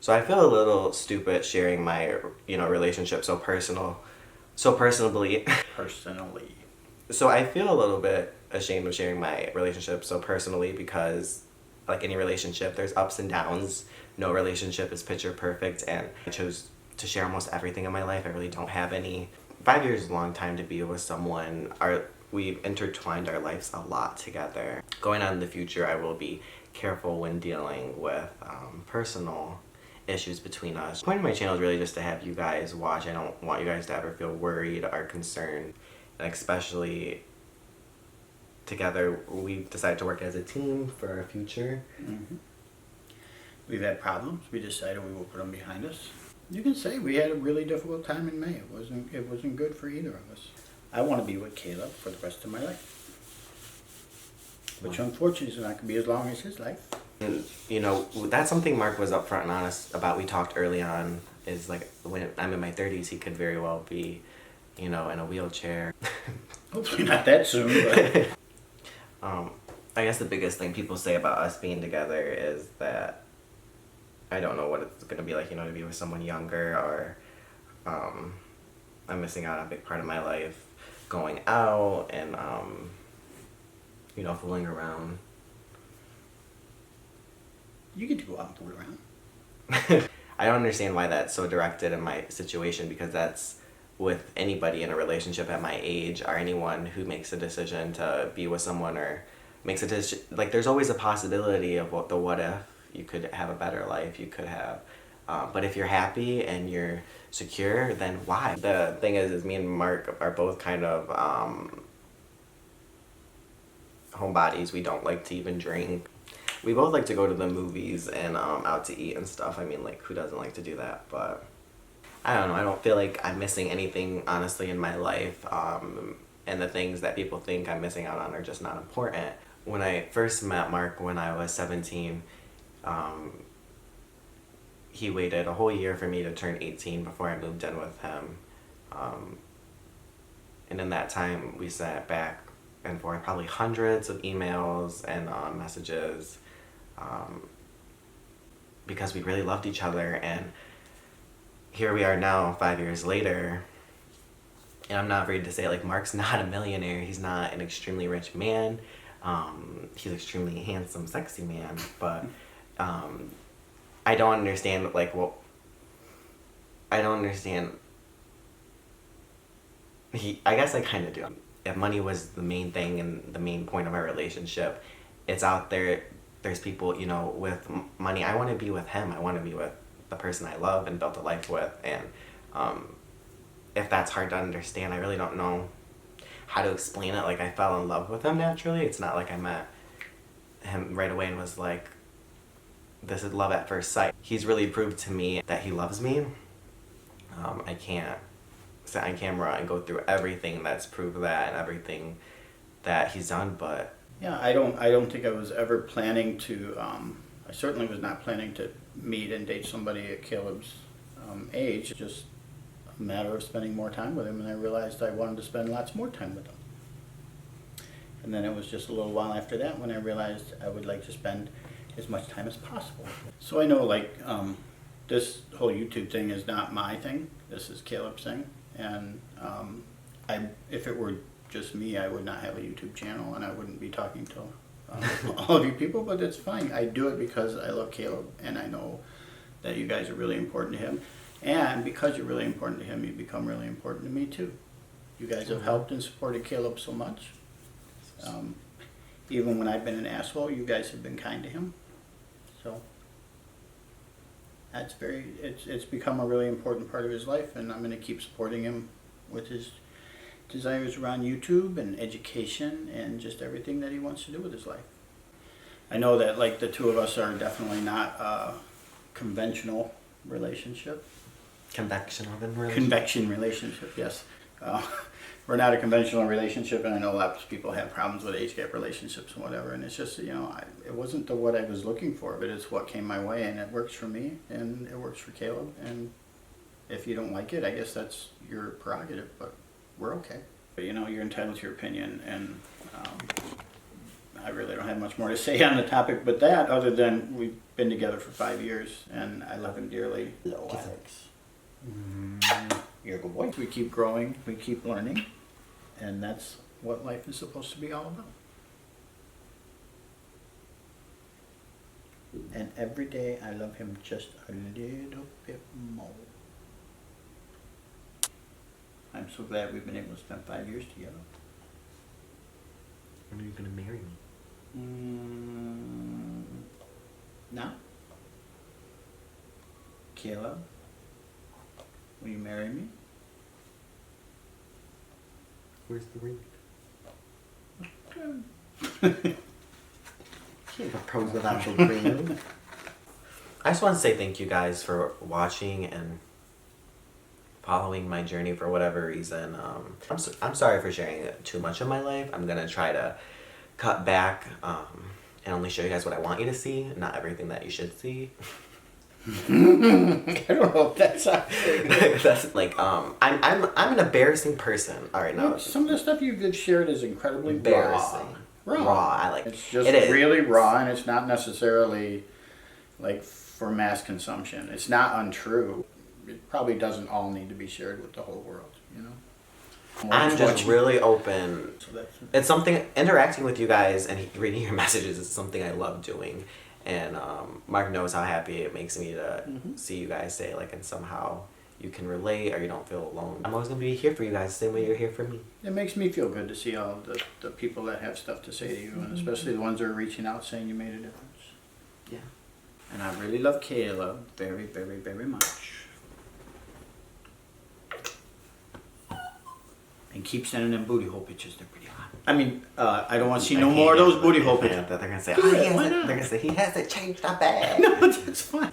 So I feel a little stupid sharing my, relationship so personally. Personally. So I feel a little bit ashamed of sharing my relationship so personally because, like any relationship, there's ups and downs. No relationship is picture perfect, and I chose to share almost everything in my life. I really don't have any. 5 years is a long time to be with someone. We've intertwined our lives a lot together. Going on in the future, I will be careful when dealing with personal issues between us. The point of my channel is really just to have you guys watch. I don't want you guys to ever feel worried or concerned. And especially together, we've decided to work as a team for our future. Mm-hmm. We've had problems. We decided we will put them behind us. You can say we had a really difficult time in May. It wasn't good for either of us. I want to be with Kayleb for the rest of my life, which unfortunately is not going to be as long as his life. And, that's something Mark was upfront and honest about. We talked early on, is like, when I'm in my 30s, he could very well be, in a wheelchair. Hopefully not that soon, but... I guess the biggest thing people say about us being together is that I don't know what it's going to be like, to be with someone younger, or I'm missing out on a big part of my life going out and, fooling around. You get to go out and fool around. I don't understand why that's so directed in my situation, because that's with anybody in a relationship at my age, or anyone who makes a decision to be with someone, or makes a decision. Like, there's always a possibility of what if. You could have a better life, you could have, but if you're happy and you're secure, then why? The thing is me and Mark are both kind of homebodies. We don't like to even drink. We both like to go to the movies and out to eat and stuff. I mean, like, who doesn't like to do that? But I don't know, I don't feel like I'm missing anything, honestly, in my life, and the things that people think I'm missing out on are just not important. When I first met Mark when I was 17, he waited a whole year for me to turn 18 before I moved in with him. And in that time, we sent back and forth probably hundreds of emails and messages, because we really loved each other. And here we are now, 5 years later, and I'm not afraid to say, like, Mark's not a millionaire. He's not an extremely rich man. He's an extremely handsome, sexy man, but I don't understand, I don't understand. I guess I kind of do. If money was the main thing and the main point of our relationship, it's out there. There's people, with money. I want to be with him. I want to be with the person I love and built a life with. And if that's hard to understand, I really don't know how to explain it. Like, I fell in love with him naturally. It's not like I met him right away and was like, this is love at first sight. He's really proved to me that he loves me. I can't sit on camera and go through everything that's proved that and everything that he's done, but... Yeah, I don't think I was ever planning to, I certainly was not planning to meet and date somebody at Kayleb's age. Just a matter of spending more time with him, and I realized I wanted to spend lots more time with him. And then it was just a little while after that when I realized I would like to spend as much time as possible. So I know, like, this whole YouTube thing is not my thing. This is Kayleb's thing. And if it were just me, I would not have a YouTube channel, and I wouldn't be talking to all of you people, but it's fine. I do it because I love Kayleb, and I know that you guys are really important to him. And because you're really important to him, you become really important to me too. You guys have helped and supported Kayleb so much. Even when I've been an asshole, you guys have been kind to him. So that's it's become a really important part of his life, and I'm going to keep supporting him with his desires around YouTube and education and just everything that he wants to do with his life. I know that, like, the two of us are definitely not a conventional relationship. Convection relationship, yes. We're not a conventional relationship, and I know a lot of people have problems with age gap relationships and whatever, and it's just, it wasn't what I was looking for, but it's what came my way, and it works for me, and it works for Kayleb, and if you don't like it, I guess that's your prerogative, but we're okay. But, you're entitled to your opinion, and I really don't have much more to say on the topic but that, other than we've been together for 5 years and I love him dearly. Hello, Alex. You're a good boy. We keep growing, we keep learning, and that's what life is supposed to be all about. And every day I love him just a little bit more. I'm so glad we've been able to spend 5 years together. When are you gonna marry me? Now? Kayleb? Will you marry me? Where's the ring? Can't propose without the ring. I just want to say thank you guys for watching and following my journey for whatever reason. I'm sorry for sharing too much of my life. I'm gonna try to cut back and only show you guys what I want you to see, not everything that you should see. I don't know if that's actually. That's like I'm an embarrassing person. All right, now Some of the stuff you've shared is incredibly embarrassing. Raw. I like It's just it is. really raw, and it's not necessarily like for mass consumption. It's not untrue. It probably doesn't all need to be shared with the whole world, you know? I'm just really open. So that's, It's something, interacting with you guys and reading your messages is something I love doing. And Mark knows how happy it makes me to see you guys say, like, and somehow you can relate or you don't feel alone. I'm always going to be here for you guys the same way you're here for me. it makes me feel good to see all the people that have stuff to say to you, and especially the ones that are reaching out saying you made a difference. Yeah. And I really love Kayleb very, very, very much. And keep sending them booty hole pictures. They're pretty hot. I mean, I don't want to see no more of those booty hole pictures. They're going to say, Yeah, oh, why not? they're going to say, he hasn't changed that bad. No, that's fine.